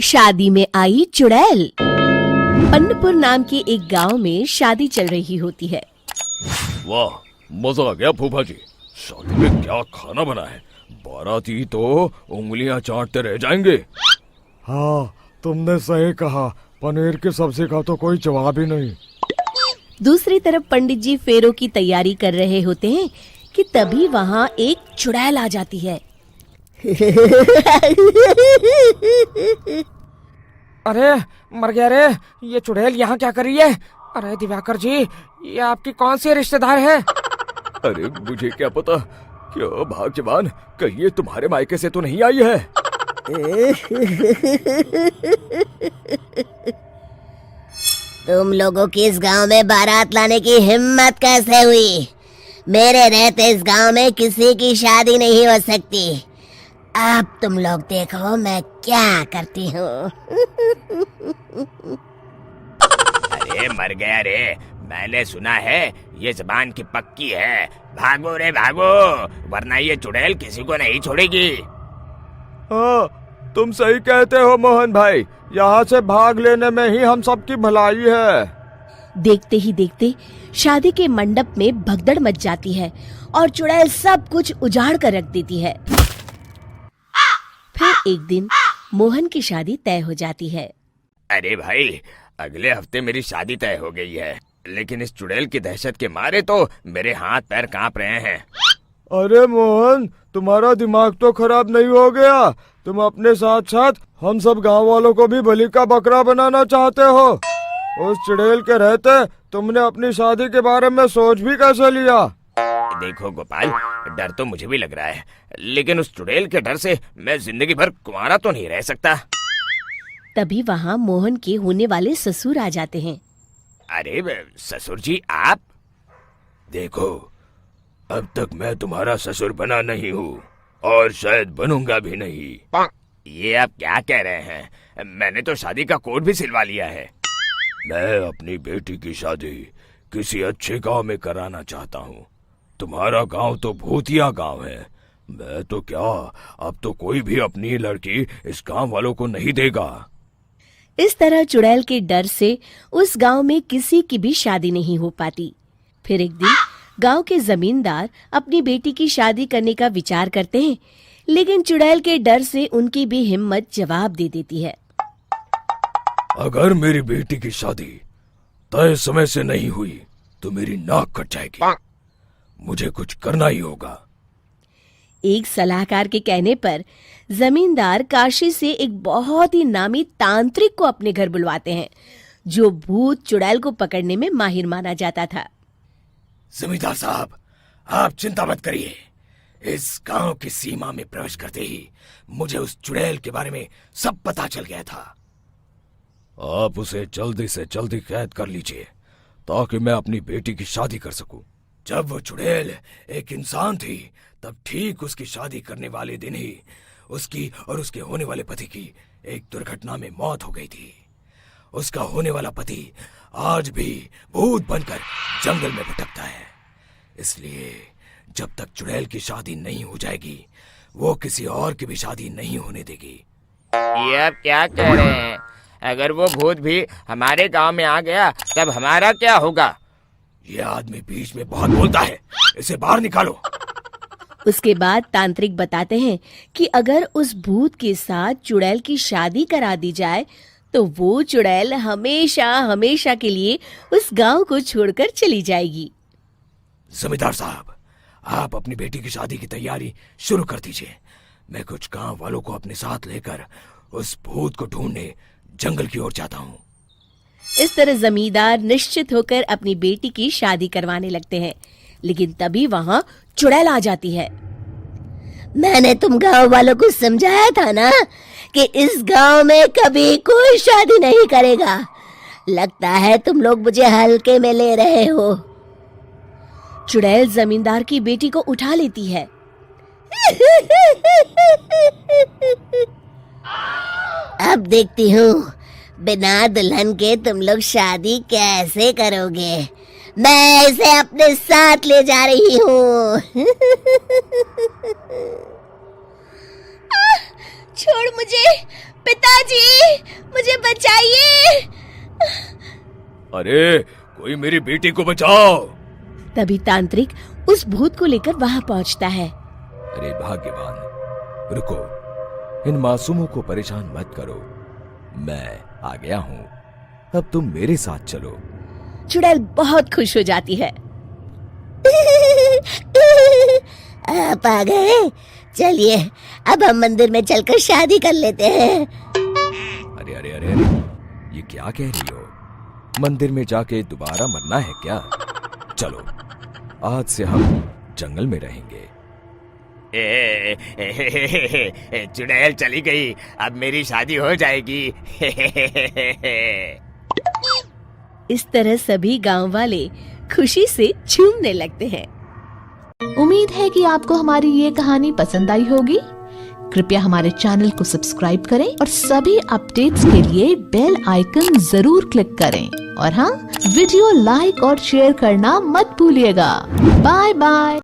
शादी में आई चुड़ैल। अन्नपुर नाम के एक गांव में शादी चल रही होती है। वाह, मजा आ गया फूफा जी। शादी में क्या खाना बना है, बाराती तो उंगलियां चाटते रह जाएंगे। हाँ, तुमने सही कहा, पनीर की सब्जी का तो कोई जवाब ही नहीं। दूसरी तरफ पंडित जी फेरों की तैयारी कर रहे होते हैं कि तभी वहाँ एक चुड़ैल आ जाती है। अरे मर गया रे, ये चुड़ैल यहाँ क्या कर रही है? अरे दिवाकर जी, ये आपकी कौन सी रिश्तेदार है? अरे मुझे क्या पता, क्या भाग्यवान, कहीं ये तुम्हारे मायके से तो नहीं आई है। तुम लोगों की इस गांव में बारात लाने की हिम्मत कैसे हुई? मेरे रहते इस गांव में किसी की शादी नहीं हो सकती। अब तुम लोग देखो मैं क्या करती हूँ। अरे मर गया रे, मैंने सुना है ये जबान की पक्की है। भागो रे भागो, वरना ये चुड़ैल किसी को नहीं छोड़ेगी। हाँ, तुम सही कहते हो मोहन भाई, यहाँ से भाग लेने में ही हम सबकी भलाई है। देखते ही देखते शादी के मंडप में भगदड़ मच जाती है और चुड़ैल सब कुछ उजाड़ कर रख देती है। फिर एक दिन मोहन की शादी तय हो जाती है। अरे भाई, अगले हफ्ते मेरी शादी तय हो गई है, लेकिन इस चुड़ैल की दहशत के मारे तो मेरे हाथ पैर कांप रहे हैं। अरे मोहन, तुम्हारा दिमाग तो खराब नहीं हो गया? तुम अपने साथ साथ हम सब गांव वालों को भी बलि का बकरा बनाना चाहते हो? उस चुड़ैल के रहते तुमने अपनी शादी के बारे में सोच भी कैसे लिया? देखो गोपाल, डर तो मुझे भी लग रहा है, लेकिन उस चुड़ैल के डर से मैं जिंदगी भर कुंवारा तो नहीं रह सकता। तभी वहाँ मोहन के होने वाले ससुर आ जाते हैं। अरे ससुर जी, आप? देखो, अब तक मैं तुम्हारा ससुर बना नहीं हूँ और शायद बनूंगा भी नहीं। ये आप क्या कह रहे हैं? मैंने तो शादी का कोड भी सिलवा लिया है। मैं अपनी बेटी की शादी किसी अच्छे गांव में कराना चाहता हूँ। तुम्हारा गांव तो भूतिया गांव है। मैं तो क्या, अब तो कोई भी अपनी लड़की इस गांव वालों को नहीं देगा। इस तरह चुड़ैल के डर से उस गांव में किसी की भी शादी नहीं हो पाती। फिर एक दिन गांव के जमींदार अपनी बेटी की शादी करने का विचार करते हैं, लेकिन चुड़ैल के डर से उनकी भी हिम्मत जवाब दे देती है। अगर मेरी बेटी की शादी तय समय से नहीं हुई तो मेरी नाक कट जाएगी। मुझे कुछ करना ही होगा। एक सलाहकार के कहने पर जमींदार काशी से एक बहुत ही नामी तांत्रिक को अपने घर बुलवाते हैं, जो भूत चुड़ैल को पकड़ने में माहिर माना जाता था। जमींदार साहब, आप चिंता मत करिए। इस गांव की सीमा में प्रवेश करते ही मुझे उस चुड़ैल के बारे में सब पता चल गया था। आप उसे जल्दी से जल्दी कैद कर लीजिए ताकि मैं अपनी बेटी की शादी कर सकूं। जब वो चुड़ैल एक इंसान थी, तब ठीक उसकी शादी करने वाले दिन ही उसकी और उसके होने वाले पति की एक दुर्घटना में मौत हो गई थी। उसका होने वाला पति आज भी भूत बनकर जंगल में भटकता है। इसलिए जब तक चुड़ैल की शादी नहीं हो जाएगी, वो किसी और की भी शादी नहीं होने देगी। ये आप क्या कह रहे हैं? अगर वो भूत भी हमारे गांव में आ गया, तब हमारा क्या होगा? ये आदमी बीच में बहुत बोलता है, इसे बाहर निकालो। उसके बाद तांत्रिक बताते हैं कि अगर उस भूत के साथ चुड़ैल की शादी करा दी जाए तो वो चुड़ैल हमेशा हमेशा के लिए उस गांव को छोड़कर चली जाएगी। जमींदार साहब, आप अपनी बेटी की शादी की तैयारी शुरू कर दीजिए। मैं कुछ गांव वालों को अपने साथ लेकर उस भूत को ढूंढने जंगल की ओर जाता हूँ। इस तरह जमींदार निश्चित होकर अपनी बेटी की शादी करवाने लगते हैं, लेकिन तभी वहाँ चुड़ैल आ जाती है। मैंने तुम गांव वालों को समझाया था ना कि इस गांव में कभी कोई शादी नहीं करेगा। लगता है तुम लोग मुझे हल्के में ले रहे हो। चुड़ैल जमींदार की बेटी को उठा लेती है। अब देखती हूँ बिना दुल्हन के तुम लोग शादी कैसे करोगे। मैं इसे अपने साथ ले जा रही हूँ। छोड़ मुझे, पिताजी, मुझे बचाइए। अरे कोई मेरी बेटी को बचाओ। तभी तांत्रिक उस भूत को लेकर वहां पहुंचता है। अरे भाग्यवान, रुको, इन मासूमों को परेशान मत करो, मैं आ गया हूँ, अब तुम मेरे साथ चलो। चुड़ैल बहुत खुश हो जाती है। आप आ गए, चलिए अब हम मंदिर में चलकर शादी कर लेते हैं। अरे अरे अरे अरे, ये क्या कह रही हो? मंदिर में जाके दोबारा मरना है क्या? चलो, आज से हम जंगल में रहेंगे। चुड़ैल चली गई, अब मेरी शादी हो जाएगी। इस तरह सभी गांव वाले खुशी से झूमने लगते हैं। उम्मीद है कि आपको हमारी ये कहानी पसंद आई होगी। कृपया हमारे चैनल को सब्सक्राइब करें और सभी अपडेट्स के लिए बेल आइकन जरूर क्लिक करें। और हाँ, वीडियो लाइक और शेयर करना मत भूलिएगा। Bye bye.